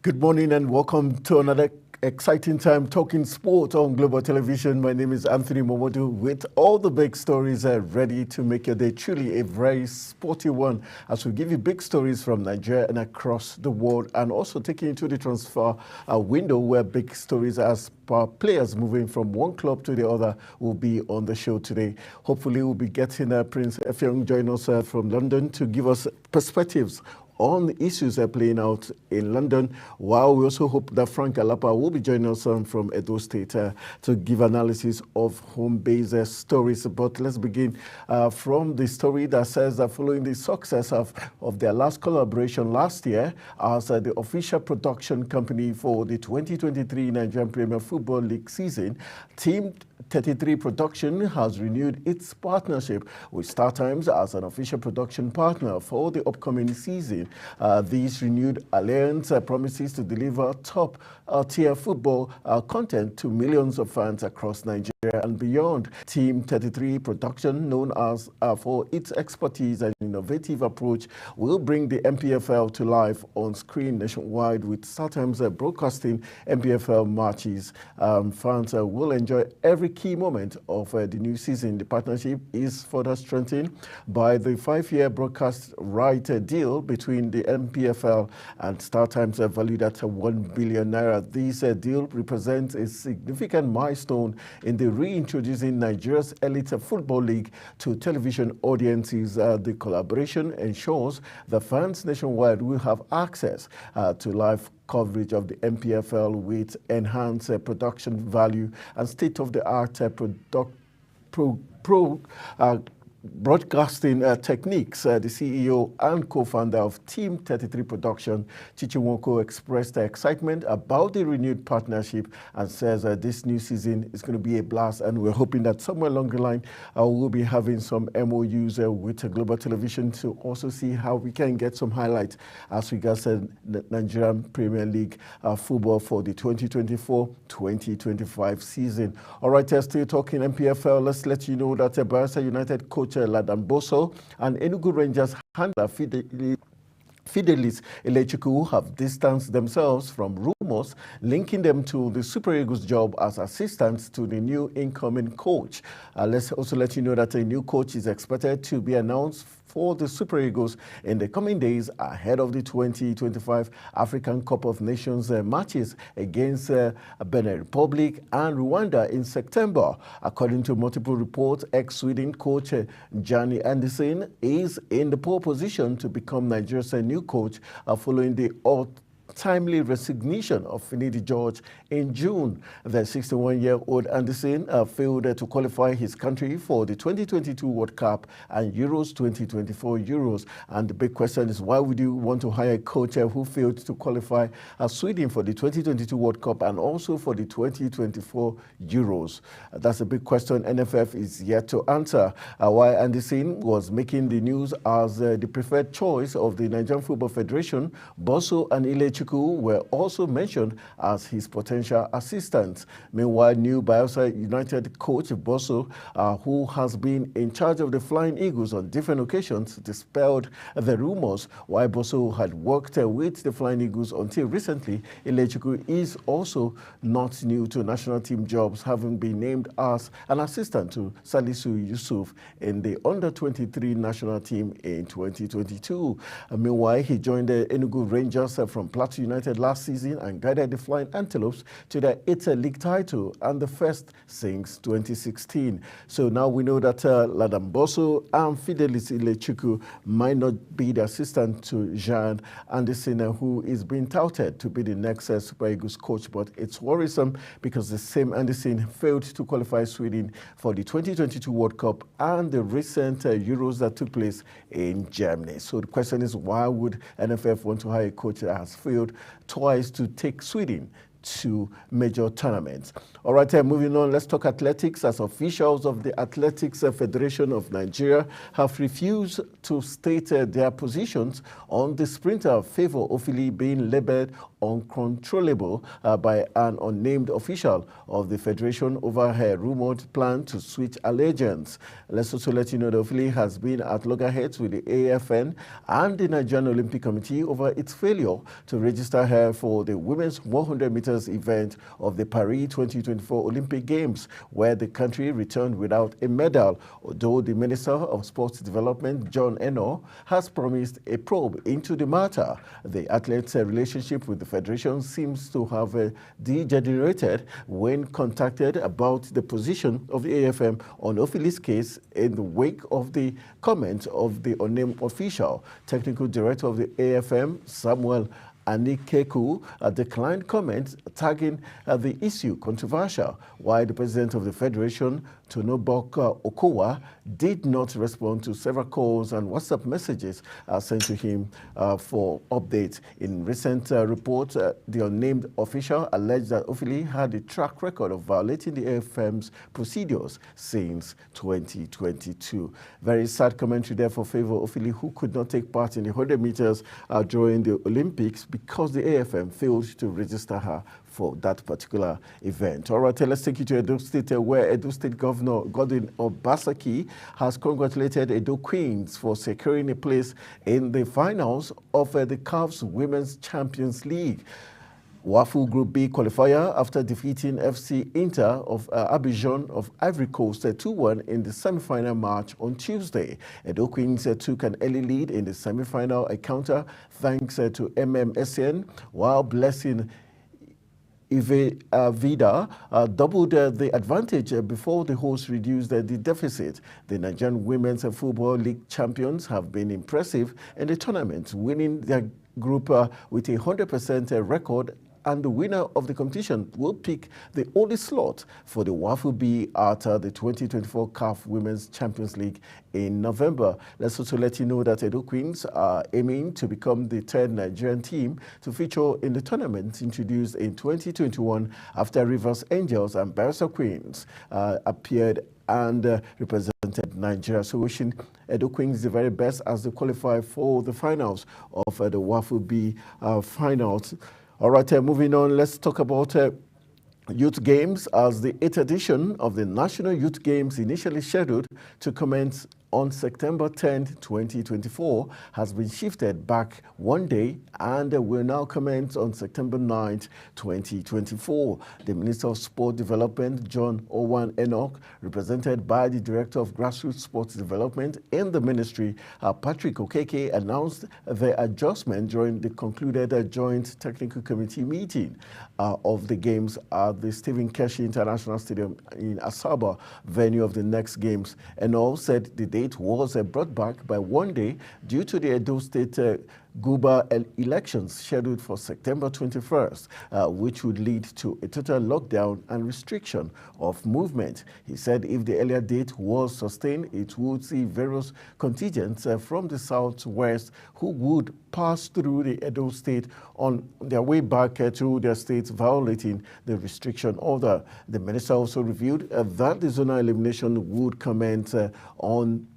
Good morning and welcome to another exciting time talking sport on Global Television. My name is Anthony Momodu with all the big stories ready to make your day truly a very sporty one as we give you big stories from Nigeria and across the world, and also taking you to the transfer window where big stories as players moving from one club to the other will be on the show today. Hopefully we'll be getting Prince Effiong join us from London to give us perspectives on the issues playing out in London, while we also hope that Frank Alapa will be joining us from Edo State to give analysis of home-based stories. But let's begin from the story that says that following the success of their last collaboration last year as the official production company for the 2023 Nigerian Premier Football League season, Team 33 Production has renewed its partnership with StarTimes as an official production partner for the upcoming season. This renewed alliance promises to deliver top-tier football content to millions of fans across Nigeria and beyond. Team 33 Production, known as for its expertise and innovative approach, will bring the MPFL to life on screen nationwide with StarTimes broadcasting MPFL matches. Fans will enjoy every key moment of the new season. The partnership is further strengthened by the 5-year broadcast right deal between the MPFL and StarTimes, valued at 1 billion naira. This deal represents a significant milestone in the reintroducing Nigeria's elite football league to television audiences. The collaboration ensures the fans nationwide will have access to live coverage of the MPFL with enhanced production value and state-of-the-art broadcasting techniques. The CEO and co-founder of Team 33 Production, Chichi Nwoko, expressed excitement about the renewed partnership and says this new season is going to be a blast, and we're hoping that somewhere along the line we'll be having some MOUs with Global Television to also see how we can get some highlights as regards the Nigerian Premier League football for the 2024-2025 season. All right, still talking MPFL, let's let you know that Bayelsa United coach Ladan Boso and Enugu Rangers handler Fidelis Ilechukwu have distanced themselves from rumors linking them to the Super Eagles job as assistants to the new incoming coach. Let's also let you know that a new coach is expected to be announced for the Super Eagles in the coming days ahead of the 2025 African Cup of Nations matches against Benin Republic and Rwanda in September. According to multiple reports, ex-Sweden coach Gianni Anderson is in the pole position to become Nigeria's new coach following the timely resignation of Finidi George in June. The 61-year-old Anderson failed to qualify his country for the 2022 World Cup and Euros 2024 Euros. And the big question is, why would you want to hire a coach who failed to qualify Sweden for the 2022 World Cup and also for the 2024 Euros? That's a big question NFF is yet to answer. While Anderson was making the news as the preferred choice of the Nigerian Football Federation, Boso and Ilechukwu were also mentioned as his potential assistants. Meanwhile, new Bayelsa United coach Boso, who has been in charge of the Flying Eagles on different occasions, dispelled the rumors. While Boso had worked with the Flying Eagles until recently, Ilechukwu is also not new to national team jobs, having been named as an assistant to Salisu Yusuf in the under-23 national team in 2022. Meanwhile, he joined the Enugu Rangers from Plateau United last season and guided the Flying Antelopes to their 8th league title and the first since 2016. So now we know that Ladan Boso and Fidelis Ilechukwu might not be the assistant to Jean Anderson, who is being touted to be the next Super Eagles coach. But it's worrisome because the same Anderson failed to qualify Sweden for the 2022 World Cup and the recent Euros that took place in Germany. So the question is, why would NFF want to hire a coach that has failed twice to take Sweden to major tournaments? All right, moving on, let's talk athletics. As officials of the Athletics Federation of Nigeria have refused to state their positions on the sprinter Favour Ofili being labelled uncontrollable by an unnamed official of the Federation over her rumored plan to switch allegiance. Let's also let you know that Ofili has been at loggerheads with the AFN and the Nigerian Olympic Committee over its failure to register her for the women's 100 meters event of the Paris 2024 Olympic Games, where the country returned without a medal, although the Minister of Sports Development, John Eno, has promised a probe into the matter. The athlete's relationship with the Federation seems to have degenerated when contacted about the position of the AFM on Ofili's case in the wake of the comment of the unnamed official. Technical Director of the AFM, Samuel Anikeku, declined comments, tagging the issue controversial, while the president of the Federation, Tonobok Okowa, did not respond to several calls and WhatsApp messages sent to him for updates. In recent reports, the unnamed official alleged that Ofili had a track record of violating the AFM's procedures since 2022. Very sad commentary there for Favour Ofili, who could not take part in the 100 meters during the Olympics because the AFM failed to register her for that particular event. All right, let's take you to Edo State, where Edo State Governor Godwin Obaseki has congratulated Edo Queens for securing a place in the finals of the CAF's Women's Champions League WAFU Group B qualifier after defeating FC Inter of Abidjan of Ivory Coast 2-1 in the semi-final match on Tuesday. Edo Queens took an early lead in the semi-final encounter thanks to MMSN, while Blessing Vida doubled the advantage before the hosts reduced the deficit. The Nigerian Women's Football League champions have been impressive in the tournament, winning their group with a 100% record, and the winner of the competition will pick the only slot for the WAFU B at the 2024 CAF Women's Champions League in November. Let's also let you know that Edo Queens are aiming to become the third Nigerian team to feature in the tournament introduced in 2021 after Rivers Angels and Barrister Queens appeared and represented Nigeria. So wishing Edo Queens the very best as they qualify for the finals of the WAFU B finals. All right, moving on, let's talk about Youth Games, as the 8th edition of the National Youth Games, initially scheduled to commence on September 10, 2024, has been shifted back one day and will now commence on September 9, 2024. The Minister of Sport Development, John Owen Enoch, represented by the Director of Grassroots Sports Development in the Ministry, Patrick Okeke, announced the adjustment during the concluded Joint Technical Committee meeting of the Games at the Stephen Keshi International Stadium in Asaba, venue of the next Games. Enoch said the date was brought back by one day due to the Edo State Guba elections scheduled for September 21st, which would lead to a total lockdown and restriction of movement. He said if the earlier date was sustained, it would see various contingents from the southwest who would pass through the Edo State on their way back to their states, violating the restriction order. The minister also revealed that the zonal elimination would commence on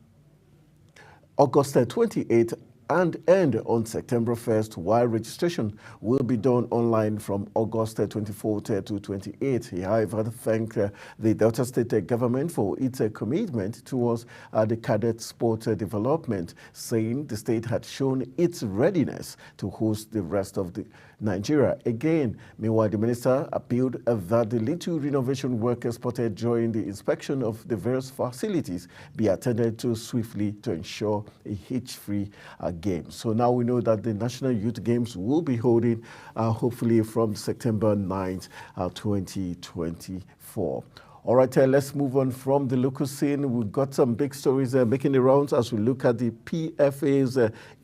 August 28th and end on September 1st, while registration will be done online from August 24th to 28th. He, however, thanked the Delta State government for its commitment towards the cadet sport development, saying the state had shown its readiness to host the rest of the Nigeria. Again, meanwhile, the minister appealed that the little renovation work spotted during the inspection of the various facilities be attended to swiftly to ensure a hitch-free game. So now we know that the National Youth Games will be holding hopefully from September 9th, 2024. All right, let's move on from the local scene. We've got some big stories making the rounds as we look at the PFA's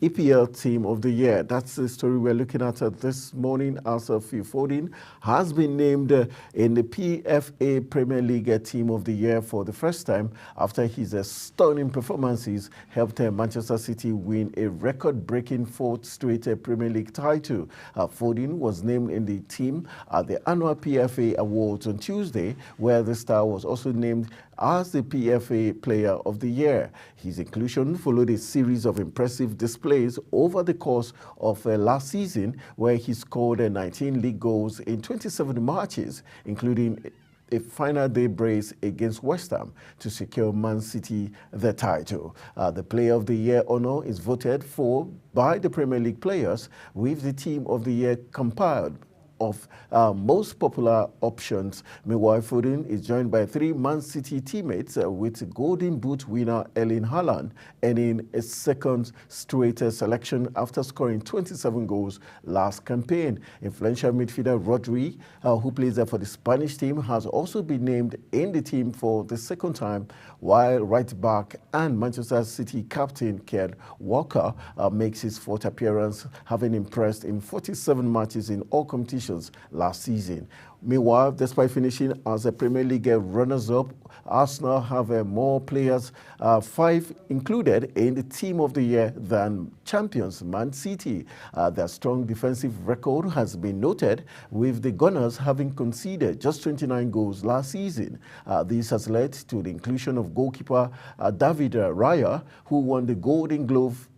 EPL Team of the Year. That's the story we're looking at this morning, as Phil Foden has been named in the PFA Premier League Team of the Year for the first time after his stunning performances helped Manchester City win a record-breaking fourth straight Premier League title. Foden was named in the team at the annual PFA Awards on Tuesday, where the star was also named as the PFA Player of the Year. His inclusion followed a series of impressive displays over the course of last season, where he scored 19 league goals in 27 matches, including a final day brace against West Ham to secure Man City the title. The Player of the Year honor is voted for by the Premier League players, with the Team of the Year compiled of most popular options. Meanwhile, Foden is joined by 3 Man City teammates, with Golden Boot winner Erling Haaland earning a second straight selection after scoring 27 goals last campaign. Influential midfielder Rodri, who plays for the Spanish team, has also been named in the team for the second time, while right back and Manchester City captain Kyle Walker makes his 4th appearance, having impressed in 47 matches in all competitions last season. Meanwhile, despite finishing as a Premier League runners-up, Arsenal have more players, 5 included in the Team of the Year, than champions Man City. Their strong defensive record has been noted, with the Gunners having conceded just 29 goals last season. This has led to the inclusion of goalkeeper David Raya, who won the Golden Glove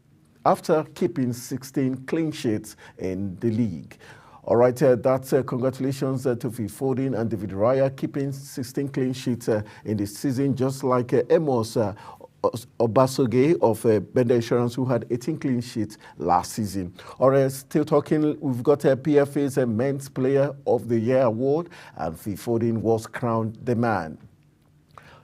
after keeping 16 clean sheets in the league. All right, that's congratulations to Phil Foden and David Raya, keeping 16 clean sheets in the season, just like Amos Obasoge of Bender Insurance, who had 18 clean sheets last season. All right, still talking, we've got PFA's Men's Player of the Year award, and Phil Foden was crowned the man.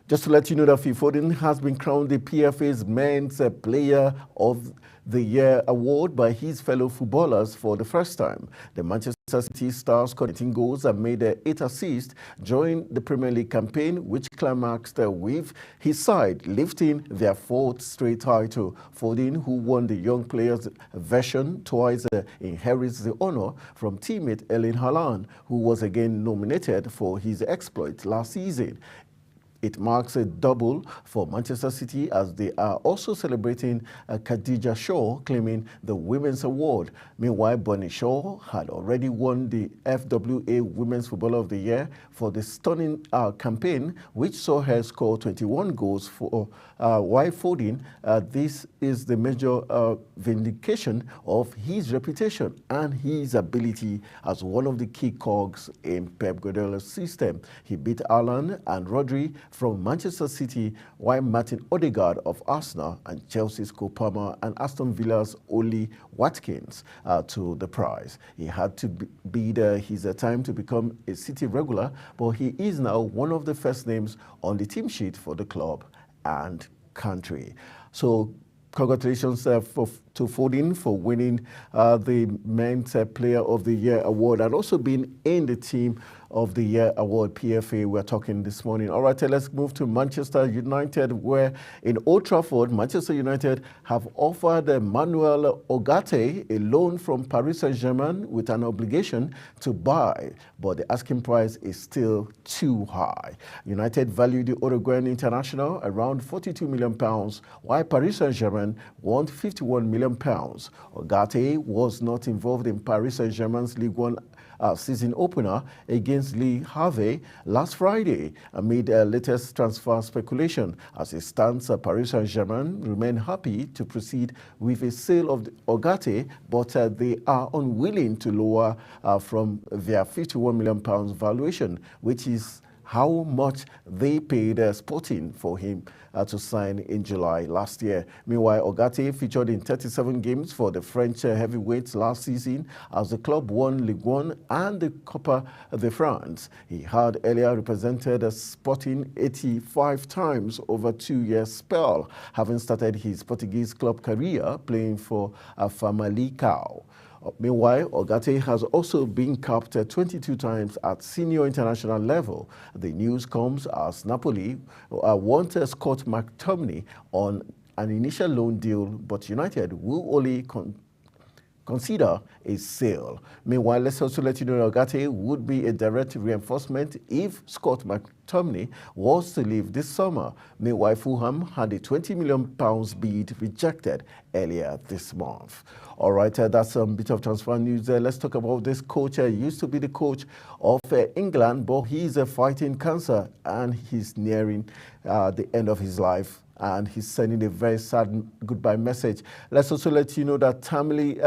Just to let you know that Phil Foden has been crowned the PFA's Men's Player of the Year award by his fellow footballers for the first time. The Manchester City star scored 18 goals and made 8 assists during the Premier League campaign, which climaxed with his side lifting their 4th straight title. Foden, who won the Young Players version twice, inherits the honor from teammate Erling Haaland, who was again nominated for his exploits last season. It marks a double for Manchester City, as they are also celebrating Khadija Shaw claiming the Women's Award. Meanwhile, Bonnie Shaw had already won the FWA Women's Footballer of the Year for the stunning campaign, which saw her score 21 goals for while Foden. This is the major vindication of his reputation and his ability as one of the key cogs in Pep Guardiola's system. He beat Haaland and Rodri from Manchester City, while Martin Odegaard of Arsenal and Chelsea's Cole Palmer and Aston Villa's Oli Watkins to the prize. He had to bid his time to become a City regular, but he is now one of the first names on the team sheet for the club and country. So congratulations to Foden for winning the Men's Player of the Year award and also being in the Team of the Year award, PFA, we're talking this morning. All right, let's move to Manchester United, where in Old Trafford, Manchester United have offered Manuel Ugarte a loan from Paris Saint-Germain with an obligation to buy, but the asking price is still too high. United value the Uruguayan international around £42 million, while Paris Saint-Germain want £51 million. Ugarte was not involved in Paris Saint-Germain's Ligue 1 season opener against Le Havre last Friday amid latest transfer speculation. As it stands, Paris Saint-Germain remain happy to proceed with a sale of Ugarte, but they are unwilling to lower from their £51 million valuation, which is how much they paid Sporting for him to sign in July last year. Meanwhile, Ugarte featured in 37 games for the French heavyweights last season as the club won Ligue 1 and the Copa de France. He had earlier represented Sporting 85 times over a 2-year spell, having started his Portuguese club career playing for Famalicão. Meanwhile, Ugarte has also been capped 22 times at senior international level. The news comes as Napoli want Scott McTominay on an initial loan deal, but United will only consider a sale. Meanwhile, let's also let you know that Ogate would be a direct reinforcement if Scott McTominay was to leave this summer. Meanwhile, Fulham had a £20 million bid rejected earlier this month. All right, that's a bit of transfer news. Let's talk about this coach. He used to be the coach of England, but he's fighting cancer and he's nearing the end of his life. And he's sending a very sad goodbye message. Let's also let you know that terminally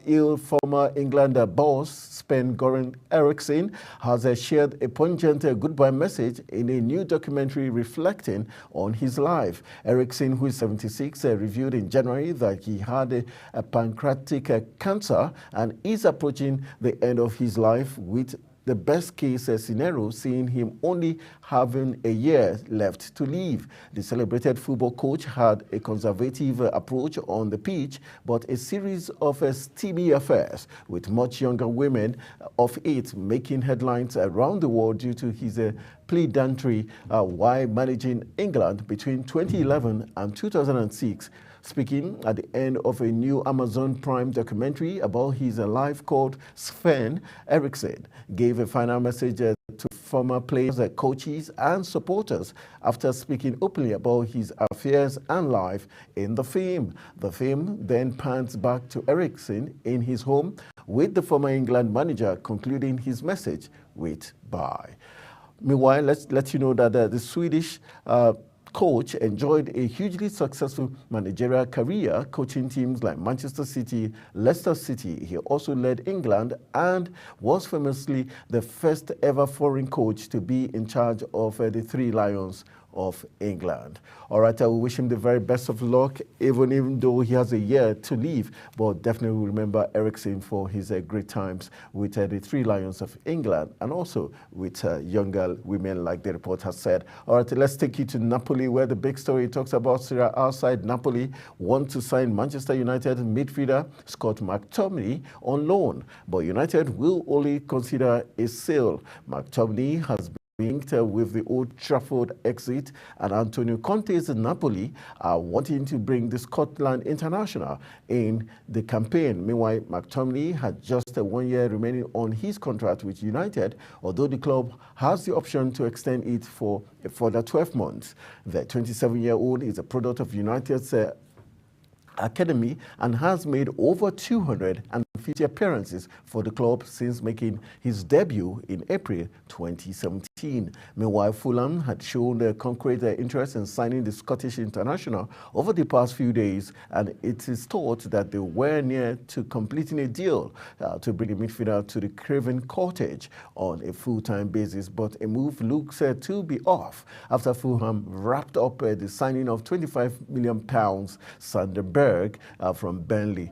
ill former England boss Sven-Göran Eriksson has shared a pungent goodbye message in a new documentary reflecting on his life. Eriksson, who is 76, revealed in January that he had a pancreatic cancer and is approaching the end of his life, with the best case scenario seeing him only having a year left to live. The celebrated football coach had a conservative approach on the pitch, but a series of steamy affairs with much younger women of 8 making headlines around the world due to his pedantry while managing England between 2011 and 2006. Speaking at the end of a new Amazon Prime documentary about his life called Sven, Eriksson gave a final message to former players, coaches, and supporters after speaking openly about his affairs and life in the film. The film then pans back to Eriksson in his home, with the former England manager concluding his message with "bye." Meanwhile, let's let you know that the Swedish coach enjoyed a hugely successful managerial career, coaching teams like Manchester City, Leicester City. He also led England and was famously the first ever foreign coach to be in charge of the Three Lions of England. All right, I will wish him the very best of luck, even though he has a year to live, but definitely will remember Eriksson for his great times with the Three Lions of England and also with younger women, like the report has said. All right, let's take you to Napoli, where the big story talks about Serie A side Napoli want to sign Manchester United midfielder Scott McTominay on loan, but United will only consider a sale. McTominay has linked with the Old Trafford exit, and Antonio Conte's Napoli are wanting to bring the Scotland international in the campaign. Meanwhile, McTominay had just 1 year remaining on his contract with United, although the club has the option to extend it for a further 12 months. The 27-year-old is a product of United's academy and has made over 250 appearances for the club since making his debut in April 2017. Meanwhile, Fulham had shown a concrete interest in signing the Scottish international over the past few days, and it is thought that they were near to completing a deal to bring the midfielder to the Craven Cottage on a full-time basis, but a move looks to be off after Fulham wrapped up the signing of £25 million Sander Berg from Burnley.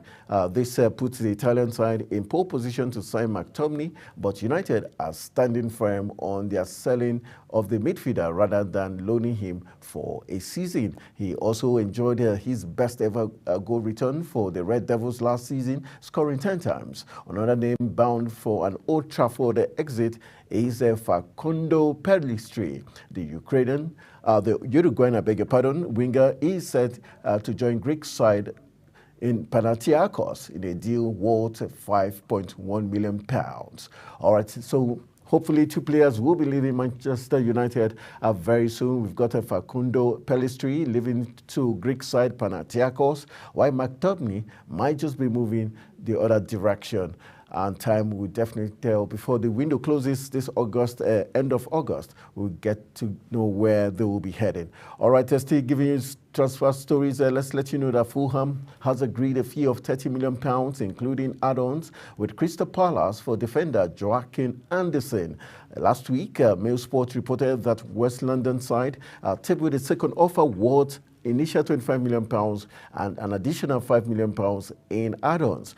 This puts the Italian side in pole position to sign McTominay, but United are standing firm on their selling of the midfielder rather than loaning him for a season. He also enjoyed his best ever goal return for the Red Devils last season, scoring 10 times. Another name bound for an Old Trafford exit is Facundo Pellistri. The Uruguayan, winger is set to join Greek side in Panathinaikos in a deal worth £5.1 million. All right, so hopefully 2 players will be leaving Manchester United very soon. We've got Facundo Pellistri leaving to Greek side Panathinaikos, while McTominay might just be moving the other direction. And time will definitely tell. Before the window closes this August, end of August, we'll get to know where they will be heading. All right, still giving you transfer stories. Let's let you know that Fulham has agreed a fee of £30 million, including add-ons, with Crystal Palace for defender Joaquin Anderson. Last week, Mail Sport reported that West London side tabled a second offer worth initial £25 million and an additional £5 million in add-ons.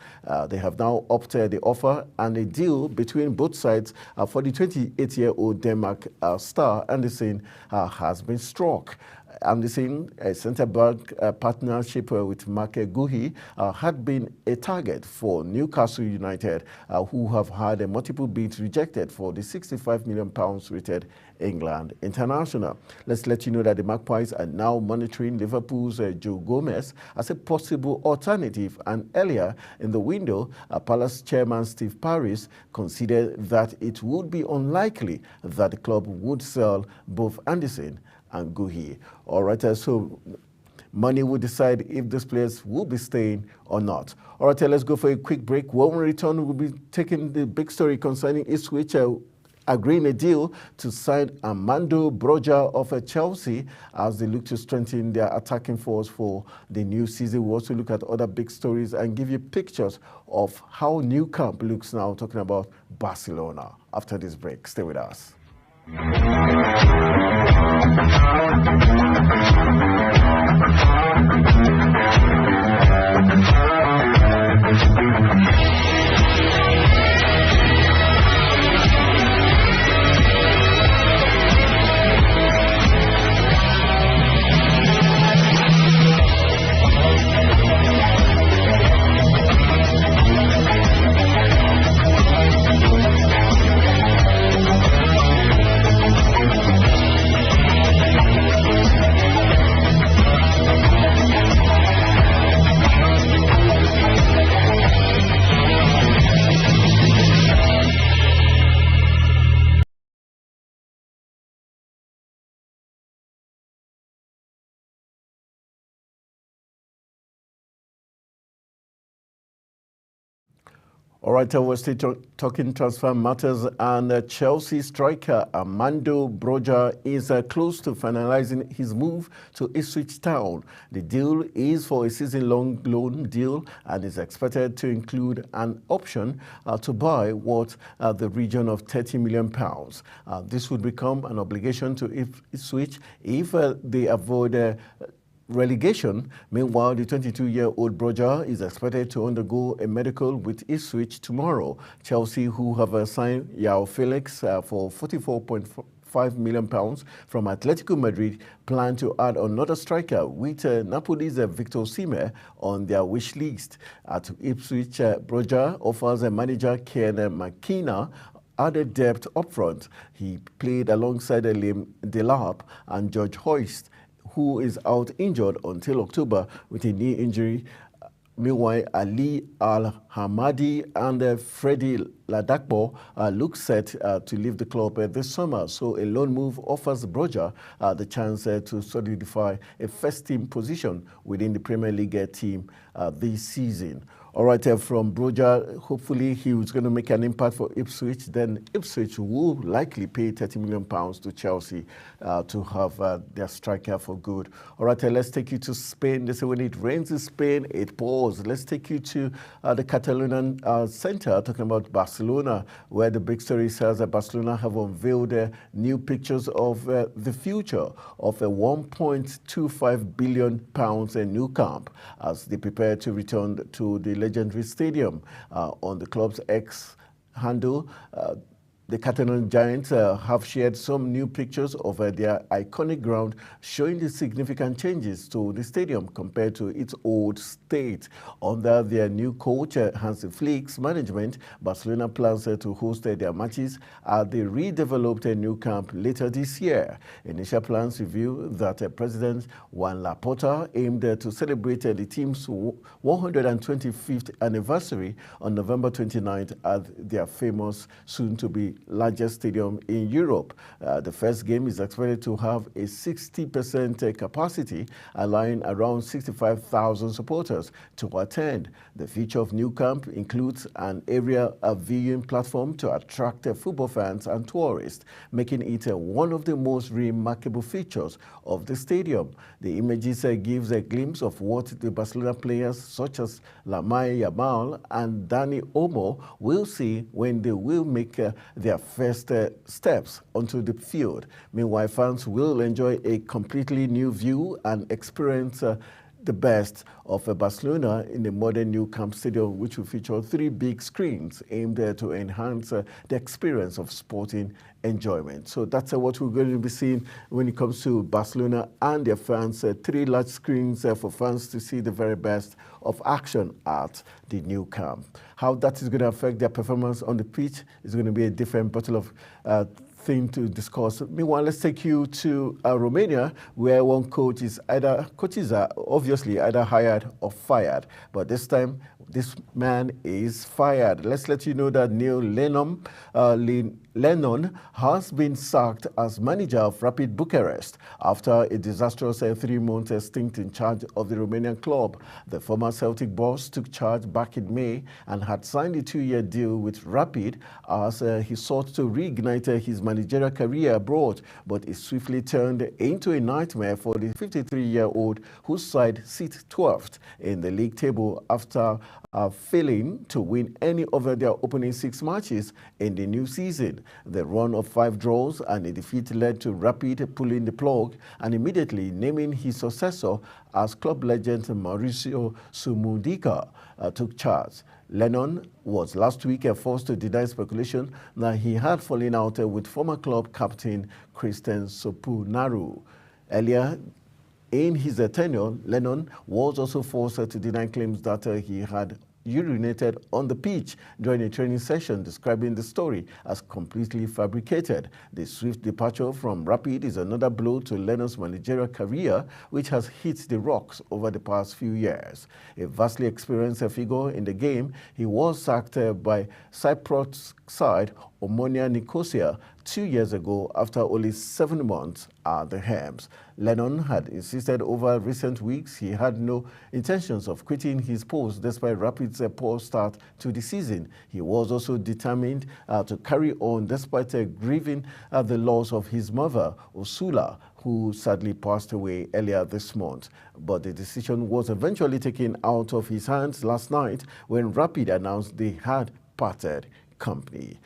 They have now opted the offer, and a deal between both sides for the 28-year-old Denmark star Anderson has been struck. Anderson, a centre-back partnership with Mark Guhi, had been a target for Newcastle United, who have had multiple bids rejected for the £65 million rated England international. Let's let you know that the Magpies are now monitoring Liverpool's Joe Gomez as a possible alternative, and earlier in the window, Palace chairman Steve Paris considered that it would be unlikely that the club would sell both Anderson and Guhi. All right, so money will decide if these players will be staying or not. All right, let's go for a quick break. When we return, we'll be taking the big story concerning Ipswich agreeing a deal to sign Armando Broja of Chelsea as they look to strengthen their attacking force for the new season. We'll also look at other big stories and give you pictures of how Nou Camp looks now, talking about Barcelona. After this break, stay with us. All right, we're still talking transfer matters, and Chelsea striker Armando Broja is close to finalizing his move to Ipswich Town. The deal is for a season-long loan deal and is expected to include an option to buy worth the region of £30 million. This would become an obligation to Ipswich if they avoid relegation. Meanwhile, the 22-year-old Broja is expected to undergo a medical with Ipswich tomorrow. Chelsea, who have signed Joao Felix for £44.5 million from Atletico Madrid, plan to add another striker with Napoli's Victor Osimhen on their wish list. At Ipswich, Broja offers manager Ken McKenna added depth up front. He played alongside Liam Delap and George Hoist, who is out injured until October with a knee injury. Meanwhile, Ali Al-Hamadi and Freddie Ladakbo look set to leave the club this summer. So a loan move offers Broja the chance to solidify a first-team position within the Premier League team this season. All right, from Broja, hopefully he was going to make an impact for Ipswich. Then Ipswich will likely pay £30 million to Chelsea to have their striker for good. All right, let's take you to Spain. They say when it rains in Spain, it pours. Let's take you to the Catalonian center, talking about Barcelona, where the big story says that Barcelona have unveiled new pictures of the future of a £1.25 billion Nou Camp as they prepare to return to the legendary stadium. On the club's X handle, the Catalan Giants have shared some new pictures of their iconic ground, showing the significant changes to the stadium compared to its old state. Under their new coach, Hansi Flick's management, Barcelona plans to host their matches at the redeveloped Nou Camp later this year. Initial plans reveal that President Juan Laporta aimed to celebrate the team's 125th anniversary on November 29th at their famous, soon-to-be largest stadium in Europe. The first game is expected to have a 60% capacity, allowing around 65,000 supporters to attend. The feature of Nou Camp includes an area viewing platform to attract football fans and tourists, making it one of the most remarkable features of the stadium. The images gives a glimpse of what the Barcelona players such as Lamine Yamal and Dani Olmo will see when they will make their first steps onto the field. Meanwhile, fans will enjoy a completely new view and experience the best of Barcelona in the modern new Camp Stadium, which will feature 3 big screens aimed to enhance the experience of sporting enjoyment. So that's what we're going to be seeing when it comes to Barcelona and their fans. 3 large screens for fans to see the very best of action at the new camp. How that is going to affect their performance on the pitch is going to be a different bottle of thing to discuss. Meanwhile, let's take you to Romania, where one coaches are obviously either hired or fired, but this time this man is fired. Let's let you know that Neil Lennon has been sacked as manager of Rapid Bucharest after a disastrous 3-month stint in charge of the Romanian club. The former Celtic boss took charge back in May and had signed a 2-year deal with Rapid as he sought to reignite his managerial career abroad, but it swiftly turned into a nightmare for the 53-year-old whose side sits 12th in the league table after failing to win any of their opening 6 matches in the new season. The run of 5 draws and a defeat led to Rapid pulling the plug and immediately naming his successor as club legend Mauricio Sumudica took charge. Lennon was last week forced to deny speculation that he had fallen out with former club captain Cristian Sopunaru. Earlier in his tenure, Lennon was also forced to deny claims that he had urinated on the pitch during a training session, describing the story as completely fabricated. The swift departure from Rapid is another blow to Lennon's managerial career, which has hit the rocks over the past few years. A vastly experienced figure in the game, he was sacked by Cyprus side Omonia Nicosia 2 years ago after only 7 months at the helms. Lennon had insisted over recent weeks he had no intentions of quitting his post despite Rapid's poor start to the season. He was also determined to carry on despite grieving the loss of his mother, Ursula, who sadly passed away earlier this month. But the decision was eventually taken out of his hands last night when Rapid announced they had parted company.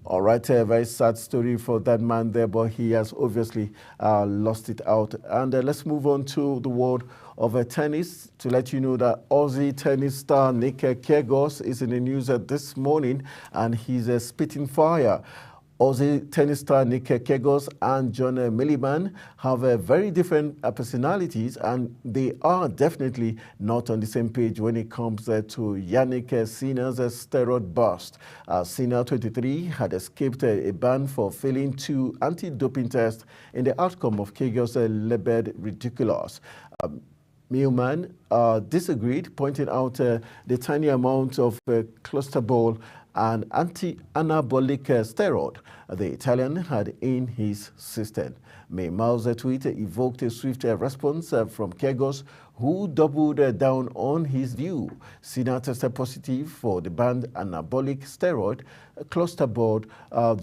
All right, a very sad story for that man there, but he has obviously lost it out. And let's move on to the world of tennis to let you know that Aussie tennis star Nick Kyrgios is in the news this morning, and he's spitting fire. Aussie tennis star Nick Kyrgios and John Milliman have very different personalities, and they are definitely not on the same page when it comes to Jannik Sinner's steroid bust. Sinner, 23, had escaped a ban for failing 2 anti-doping tests in the outcome of Kyrgios' labeled ridiculous. Millman disagreed, pointing out the tiny amount of clostebol, an anti-anabolic steroid the Italian had in his system. Maymaul's tweet evoked a swift response from Kyrgios, who doubled down on his view. Sinner tested positive for the banned anabolic steroid clostebol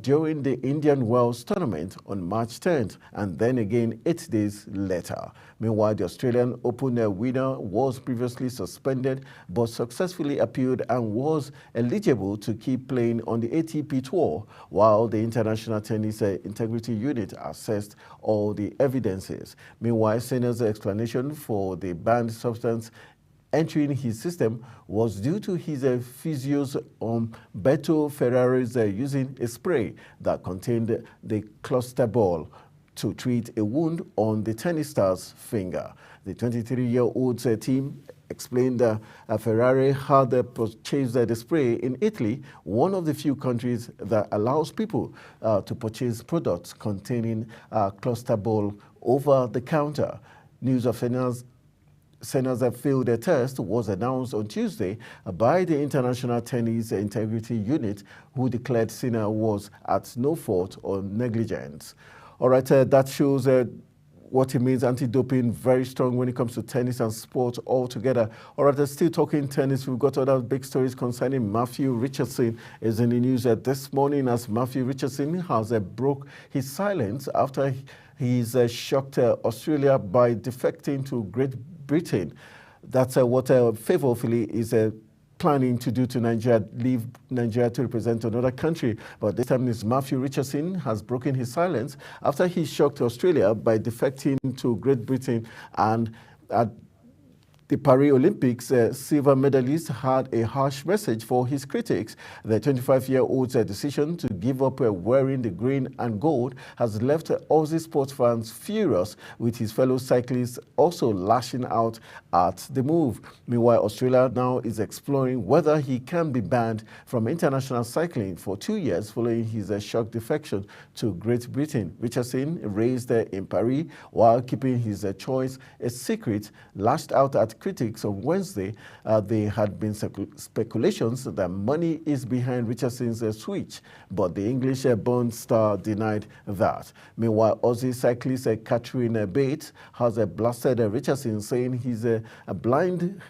during the Indian Wells tournament on March 10th, and then again 8 days later. Meanwhile, the Australian Open winner was previously suspended but successfully appealed and was eligible to keep playing on the ATP Tour, while the International Tennis Integrity Unit assessed all the evidences. Meanwhile, Sinner's explanation for the banned substance entering his system was due to his physio's Beto Ferrari's using a spray that contained the clostebol to treat a wound on the tennis star's finger. The 23-year-old's team explained that Ferrari had purchased the spray in Italy, one of the few countries that allows people to purchase products containing clostebol over the counter. News of Sinner's failed test was announced on Tuesday by the International Tennis Integrity Unit, who declared Sinner was at no fault or negligence. All right, that shows what it means, anti-doping, very strong when it comes to tennis and sports altogether. All right, still talking tennis, we've got other big stories concerning Matthew Richardson is in the news this morning, as Matthew Richardson has broke his silence after he's shocked Australia by defecting to Great Britain. That's what favorably is planning to do to Nigeria, leave Nigeria to represent another country. But this time Matthew Richardson has broken his silence after he shocked Australia by defecting to Great Britain and The Paris Olympics silver medalist had a harsh message for his critics. The 25-year-old's decision to give up wearing the green and gold has left Aussie sports fans furious, with his fellow cyclists also lashing out at the move. Meanwhile, Australia now is exploring whether he can be banned from international cycling for 2 years following his shock defection to Great Britain. Richardson, raised in Paris while keeping his choice a secret, lashed out at critics on Wednesday. There had been speculations that money is behind Richardson's switch, but the English-born star denied that. Meanwhile, Aussie cyclist Catherine Bates has blasted Richardson, saying he's a blind-sided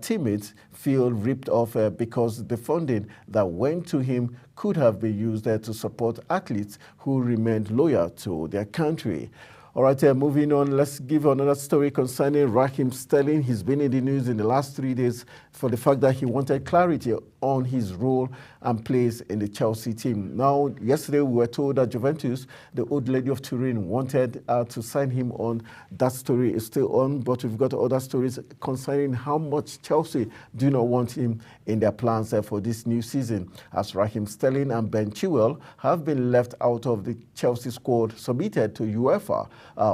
teammates feel ripped off because the funding that went to him could have been used to support athletes who remained loyal to their country. All right, moving on, let's give another story concerning Raheem Sterling. He's been in the news in the last 3 days for the fact that he wanted clarity on his role and place in the Chelsea team. Now, yesterday we were told that Juventus, the old lady of Turin, wanted to sign him on. That story is still on, but we've got other stories concerning how much Chelsea do not want him in their plans for this new season, as Raheem Sterling and Ben Chilwell have been left out of the Chelsea squad submitted to UEFA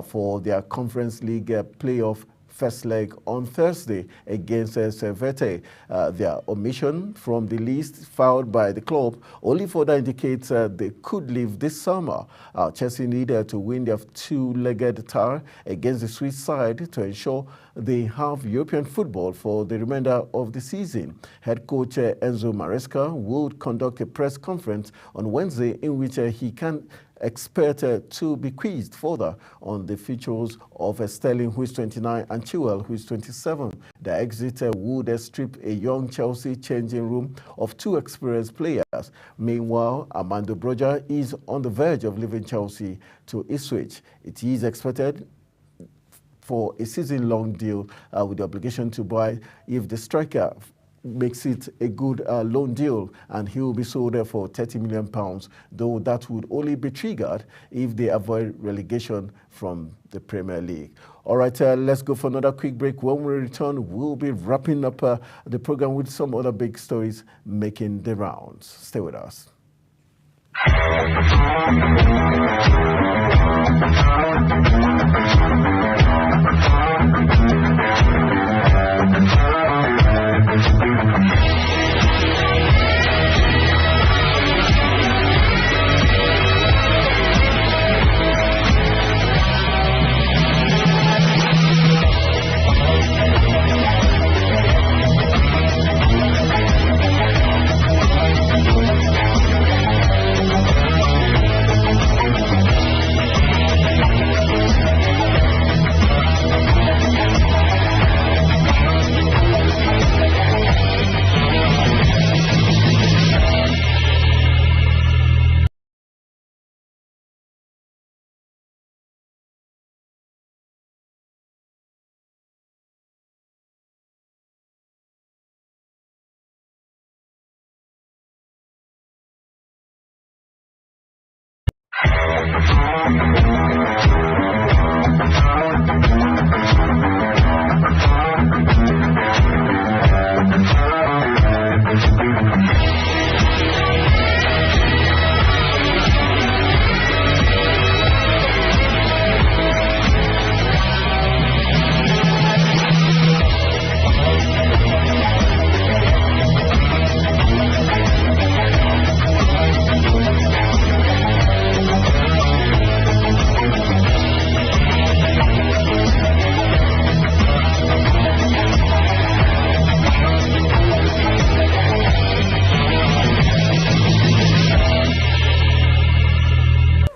for their Conference League playoff first leg on Thursday against Servette. Their omission from the list filed by the club only further indicates they could leave this summer. Chelsea needed to win their two-legged tie against the Swiss side to ensure they have European football for the remainder of the season. Head coach Enzo Maresca will conduct a press conference on Wednesday in which he can expect to be quizzed further on the features of Sterling, who is 29, and Chilwell, who is 27. The exit would strip a young Chelsea changing room of two experienced players. Meanwhile, Armando Broja is on the verge of leaving Chelsea to Ipswich. It is expected for a season-long deal with the obligation to buy if the striker makes it a good loan deal, and he will be sold for £30 million, though that would only be triggered if they avoid relegation from the Premier League. All right, let's go for another quick break. When we return, we'll be wrapping up the program with some other big stories making the rounds. Stay with us.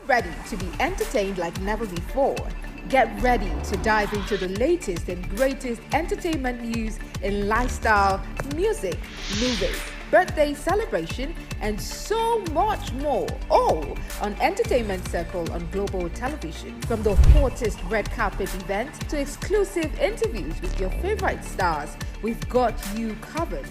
Ready to be entertained like never before? Get ready to dive into the latest and greatest entertainment news in lifestyle, music, movies, birthday celebration, and so much more, all on Entertainment Circle on Global Television. From the hottest red carpet events to exclusive interviews with your favorite stars, we've got you covered.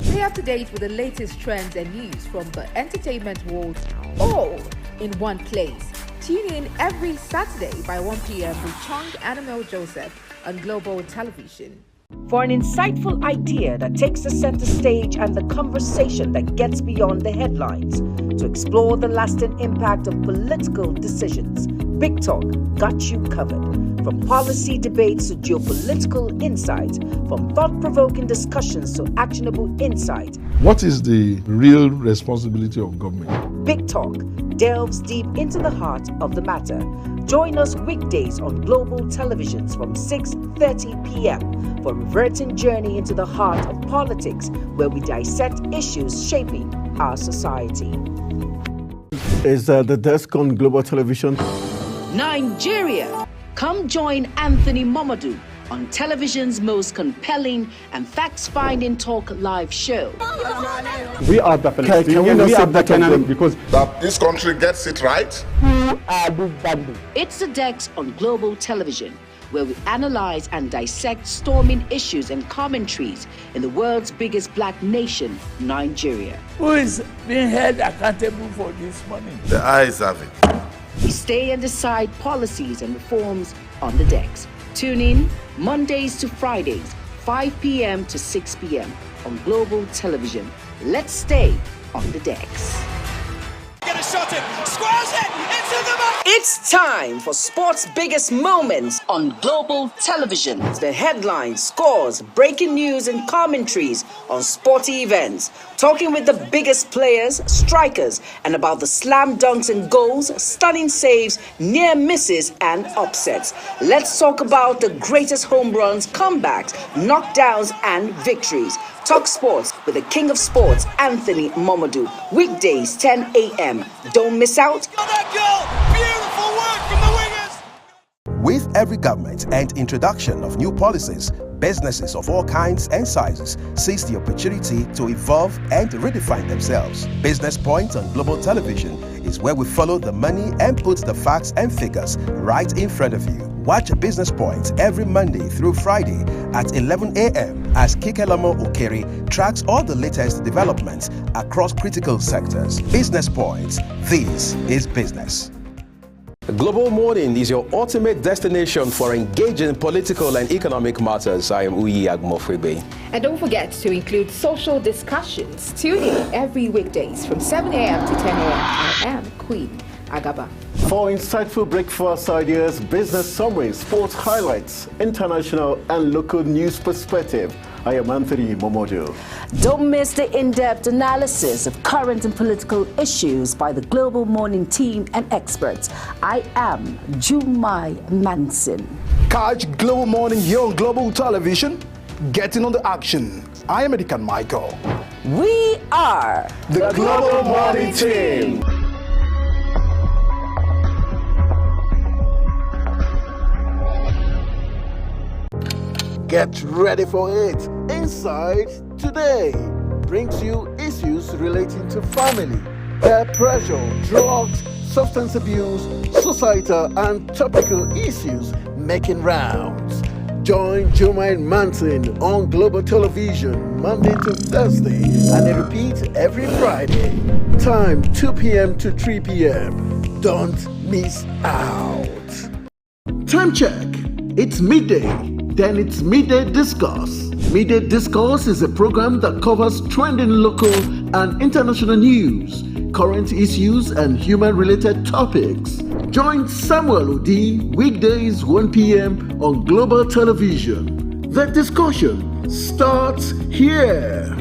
Stay up to date with the latest trends and news from the entertainment world, all in one place. Tune in every Saturday by 1 p.m. with Chong Annabelle Joseph on Global Television. For an insightful idea that takes the center stage and the conversation that gets beyond the headlines, to explore the lasting impact of political decisions, Big Talk got you covered. From policy debates to geopolitical insights, from thought-provoking discussions to actionable insight. What is the real responsibility of government? Big Talk delves deep into the heart of the matter. Join us weekdays on Global Televisions from 6:30 p.m. for a reverting journey into the heart of politics, where we dissect issues shaping our society. Is the desk on Global Television? Nigeria. Come join Anthony Momodu on television's most compelling and facts-finding talk live show. We are the Palestinians, we are the Canaan, because that this country gets it right. who are these bandits? It's the Dex on Global Television, where we analyze and dissect storming issues and commentaries in the world's biggest black nation, Nigeria. Who is being held accountable for this money? The eyes have it. We stay and decide policies and reforms on the Dex. Tune in Mondays to Fridays, 5 p.m. to 6 p.m. on Global Television. Let's stay on the Dex. Get a shot in, squares it into the back. It's time for sports' biggest moments on Global Television. The headlines, scores, breaking news, and commentaries on sporty events. Talking with the biggest players, strikers, and about the slam dunks and goals, stunning saves, near misses, and upsets. Let's talk about the greatest home runs, comebacks, knockdowns, and victories. Talk sports with the king of sports, Anthony Momodu. Weekdays, 10 a.m. Don't miss out. Got that goal! Beautiful work from the wingers! With every government and introduction of new policies, businesses of all kinds and sizes seize the opportunity to evolve and redefine themselves. Business Point on Global Television is where we follow the money and put the facts and figures right in front of you. Watch Business Point every Monday through Friday at 11 a.m. as Kikelamo Okeri tracks all the latest developments across critical sectors. Business Point. This is business. Global Morning is your ultimate destination for engaging political and economic matters. I am Uyi Agmofrebe. And don't forget to include social discussions. Tune in every weekdays from 7 a.m. to 10 a.m. I am Queen Agaba. For insightful breakfast ideas, business summaries, sports highlights, international and local news perspective, I am Anthony Momodu. Don't miss the in-depth analysis of current and political issues by the Global Morning team and experts. I am Jumai Manson. Catch Global Morning here on Global Television. Get in on the action. I am Edikan Michael. We are the Global Morning team. Get ready for it. Inside Today brings you issues relating to family, peer pressure, drugs, substance abuse, societal and topical issues making rounds. Join Jumai Manson on Global Television Monday to Thursday and it repeats every Friday. Time 2 p.m. to 3 p.m. Don't miss out. Time check. It's midday. Then it's Midday Discourse. Midday Discourse is a program that covers trending local and international news, current issues, and human-related topics. Join Samuel Odi weekdays 1 p.m. on Global Television. The discussion starts here.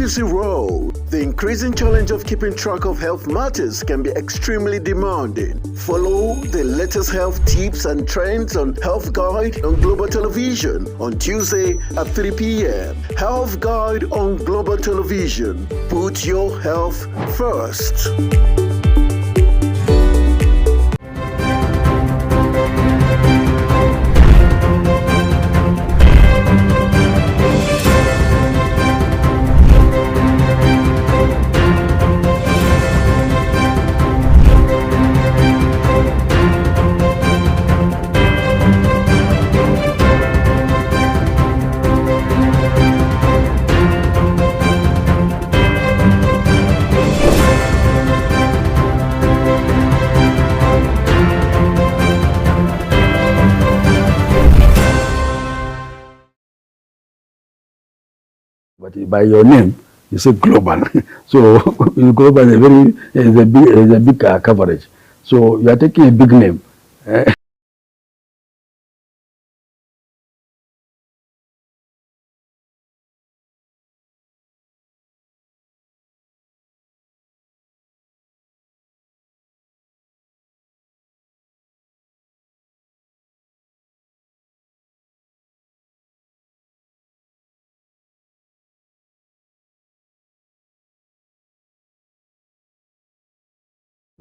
busy road, the increasing challenge of keeping track of health matters can be extremely demanding. Follow the latest health tips and trends on Health Guide on Global Television on Tuesday at 3 p.m. Health Guide on Global Television. Put your health first. But by your name, you say global. So global is a big coverage. So you are taking a big name.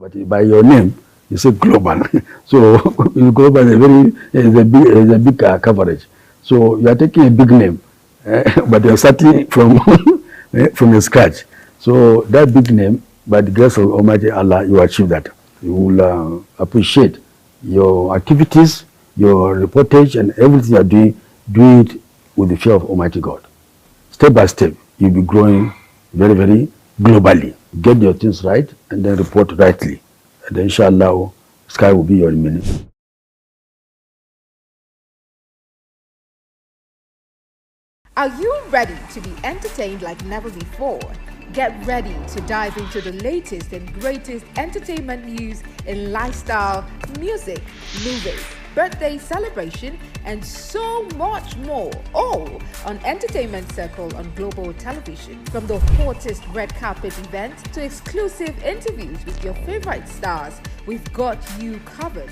But by your name, you say global. So global is a big coverage. So you are taking a big name, but you are starting from the scratch. So that big name, by the grace of Almighty Allah, you achieve that. You will appreciate your activities, your reportage, and everything you are doing. Do it with the fear of Almighty God. Step by step, you'll be growing very, very globally. Get your things right and then report rightly. And then inshallah, sky will be your limit. Are you ready to be entertained like never before? Get ready to dive into the latest and greatest entertainment news in lifestyle, music, movies, birthday celebration, and so much more, all on Entertainment Circle on Global Television. From the hottest red carpet events to exclusive interviews with your favorite stars, we've got you covered.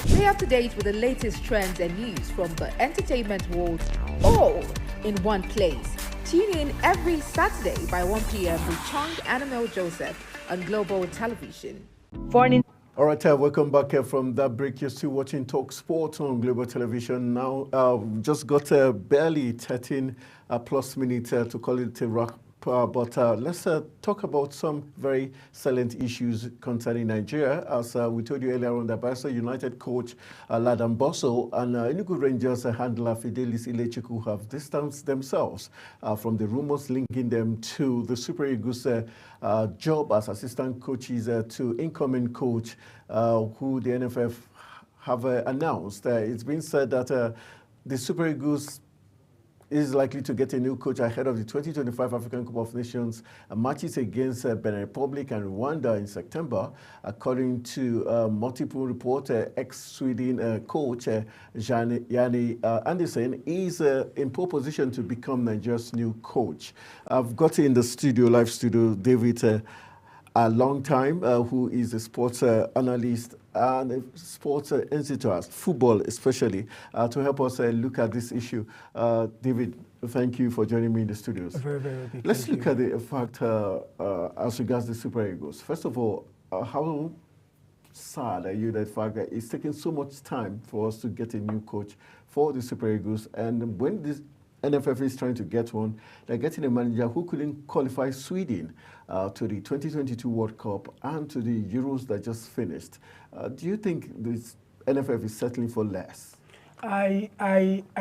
Stay up to date with the latest trends and news from the entertainment world, all in one place. Tune in every Saturday by 1 p.m. with Chung Animal Joseph on Global Television. All right, welcome back from that break. You're still watching Talk Sport on Global Television. Now, just got barely 13 plus minutes to call it a wrap. But let's talk about some very salient issues concerning Nigeria. As we told you earlier on, the Bayelsa United coach Ladan Bosso and Enugu Rangers handler Fidelis Ilechukwu have distanced themselves from the rumors linking them to the Super Eagles job as assistant coaches to incoming coach who the NFF have announced. It's been said that the Super Eagles is likely to get a new coach ahead of the 2025 African Cup of Nations matches against Benin Republic and Rwanda in September. According to multiple reports, ex-Sweden coach Yanni Andersen is in pole position to become Nigeria's new coach. I've got in the studio, live studio, David a long time, who is a sports analyst and a sports enthusiast, football especially, to help us look at this issue. David, thank you for joining me in the studios. Very, very big. Let's look at the fact as regards the Super Eagles. First of all, how sad are you that fact that it's taking so much time for us to get a new coach for the Super Eagles, and when this NFF is trying to get one, they're getting a manager who couldn't qualify Sweden to the 2022 World Cup and to the Euros that just finished. Do you think this NFF is settling for less? I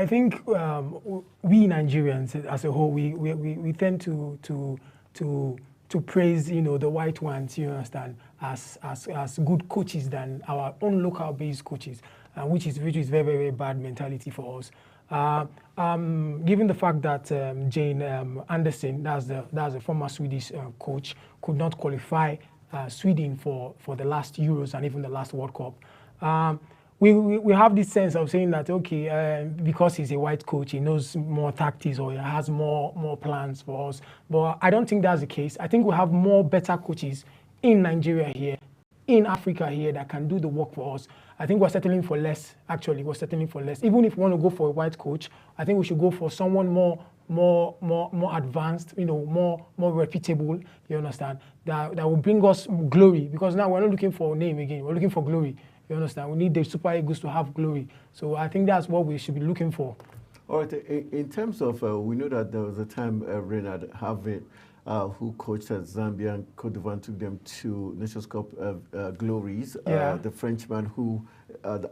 think we Nigerians as a whole, we tend to praise, you know, the white ones, you understand, as good coaches than our own local based coaches, which is very, very bad mentality for us. Given the fact that Jane Andersen, that's the former Swedish coach, could not qualify Sweden for the last Euros and even the last World Cup, we have this sense of saying that, okay, because he's a white coach, he knows more tactics or he has more plans for us. But I don't think that's the case. I think we have more better coaches in Nigeria here, in Africa here, that can do the work for us. I think we're settling for less, actually. We're settling for less. Even if we want to go for a white coach, I think we should go for someone more advanced, you know, more reputable, you understand, that will bring us glory. Because now we're not looking for a name again, we're looking for glory. You understand? We need the Super Eagles to have glory. So I think that's what we should be looking for. All right. In terms of, we know that there was a time Renard Harvey, who coached at Zambia and Cote d'Ivoire, took them to Nations Cup glories. The Frenchman who,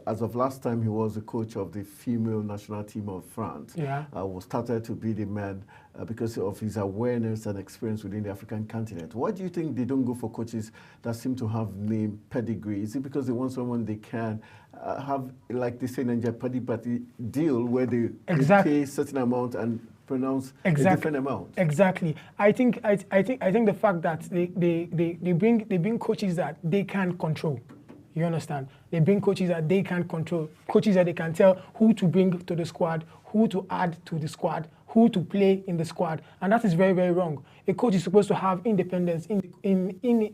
as of last time, he was the coach of the female national team of France. Was started to be the man because of his awareness and experience within the African continent. Why do you think they don't go for coaches that seem to have name pedigree? Is it because they want someone they can have, like they say in Nigeria, paddy deal, where they pay a certain amount and pronounce a different amount? Exactly. I think the fact that they bring coaches that they can control. You understand? They bring coaches that they can control, coaches that they can tell who to bring to the squad, who to add to the squad, who to play in the squad, and that is very, very wrong. A coach is supposed to have independence in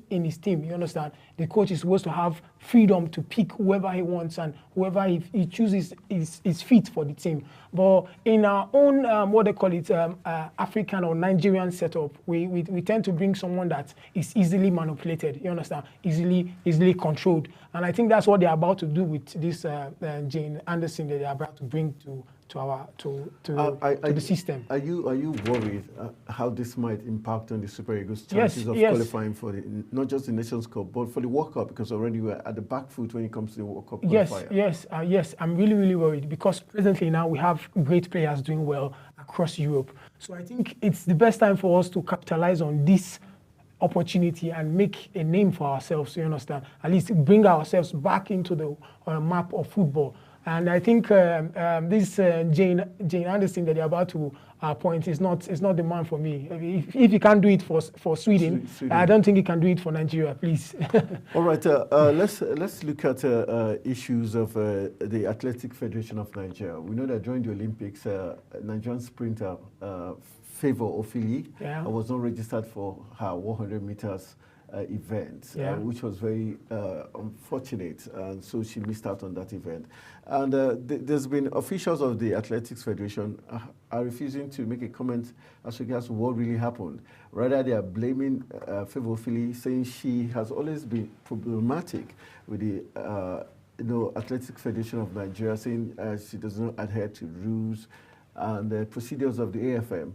his team. You understand? The coach is supposed to have freedom to pick whoever he wants and whoever he chooses is fit for the team. But in our own African or Nigerian setup, we tend to bring someone that is easily manipulated. You understand? Easily controlled, and I think that's what they're about to do with this Jane Anderson that they're about to bring to the system. Are you worried how this might impact on the Super Eagles' chances of qualifying for not just the Nations Cup, but for the World Cup? Because already we're at the back foot when it comes to the World Cup qualifier. Yes. I'm really, really worried because presently now we have great players doing well across Europe. So I think it's the best time for us to capitalize on this opportunity and make a name for ourselves. You understand? At least bring ourselves back into the map of football. And I think this Jane Anderson that they're about to appoint is not the man for me. If he can't do it for Sweden, I don't think he can do it for Nigeria, please. All right, let's look at issues of the Athletic Federation of Nigeria. We know that during the Olympics, Nigerian sprinter Favour Ofili was not registered for her 100 meters event, which was very unfortunate, and so she missed out on that event. And there's been officials of the Athletics Federation are refusing to make a comment as regards to what really happened. Rather, they are blaming Favour Ofili, saying she has always been problematic with the Athletics Federation of Nigeria, saying she does not adhere to rules and the procedures of the AFM.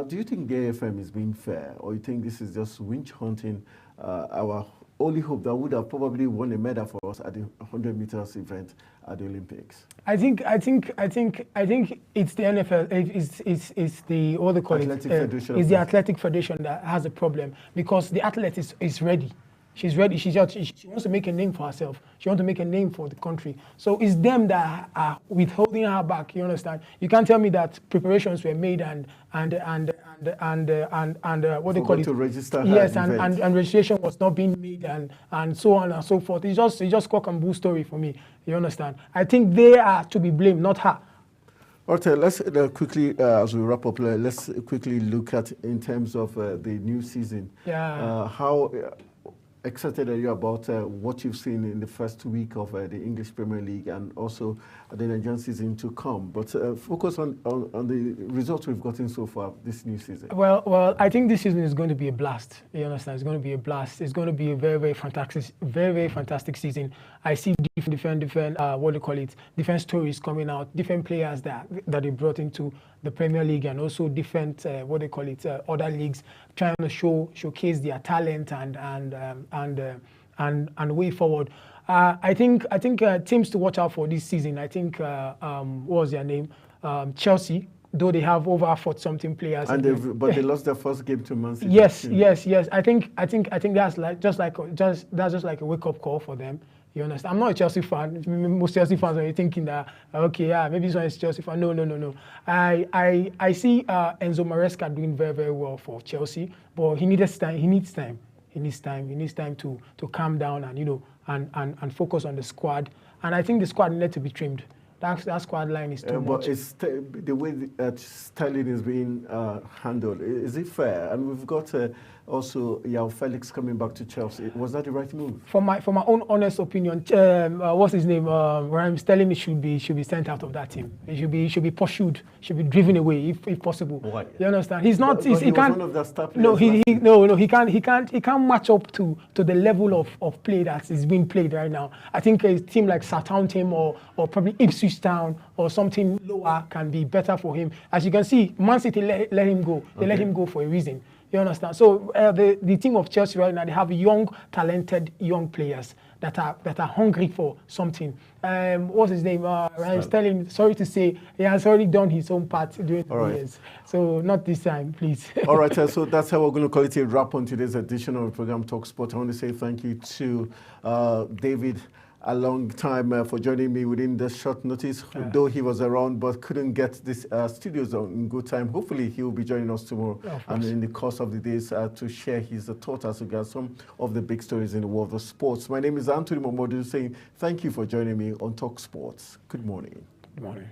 Do you think the AFM is being fair, or you think this is just winch hunting? Our only hope that would have probably won a medal for us at the 100 meters event at the Olympics. I think it's the NFL. It's the what they call Athletic it. Federation It's the Athletic Federation that has a problem because the athlete is ready. She's ready. She wants to make a name for herself. She wants to make a name for the country. So it's them that are withholding her back. You understand? You can't tell me that preparations were made and what they call it. To register her yes, and registration was not being made and so on and so forth. It's just cock and bull story for me. You understand? I think they are to be blamed, not her. All right, let's quickly, as we wrap up, let's quickly look at in terms of the new season. How excited are you about what you've seen in the first week of the English Premier League and also the Nigerian season to come? But focus on the results we've gotten so far this new season. Well, I think this season is going to be a blast. You understand? It's going to be a blast. It's going to be a very, very fantastic season. I see different different stories coming out, different players that they brought into the Premier League and also different other leagues, trying to showcase their talent and way forward. I think teams to watch out for this season. I think what was their name? Chelsea. Though they have over 40-something players, but they lost their first game to Man City. Yes. I think that's just like a wake-up call for them. You understand? I'm not a Chelsea fan. Most Chelsea fans are thinking that maybe this one is Chelsea fan. No. I see Enzo Maresca doing very, very well for Chelsea, but he needs time. He needs time to calm down and focus on the squad And I think the squad needed to be trimmed. That squad line is too much. But the way Sterling is being handled, is it fair? And we've got also João Felix coming back to Chelsea. Was that the right move? For my own honest opinion, what's his name? Raheem Sterling should be sent out of that team. He should be pursued, should be driven away if possible. Why? You understand? He's not. He can't. One of the star players he can't match up to the level of play that is being played right now. I think a team like Southampton or probably Ipswich Town or something lower can be better for him. As you can see, Man City let him go. They let him go for a reason. You understand? So the team of Chelsea right now, they have young, talented young players that are hungry for something. What's his name? Raheem Sterling, sorry to say, he has already done his own part during the years. So not this time, please. All right, so that's how we're going to call it a wrap on today's edition of the program Talk Sport. I want to say thank you to David a long time for joining me within the short notice, though he was around but couldn't get this studios on in good time. Hopefully he will be joining us tomorrow and in the course of the days to share his thoughts as regards some of the big stories in the world of sports. My name is Anthony Momodu saying thank you for joining me on Talk Sports. Good morning. Good morning.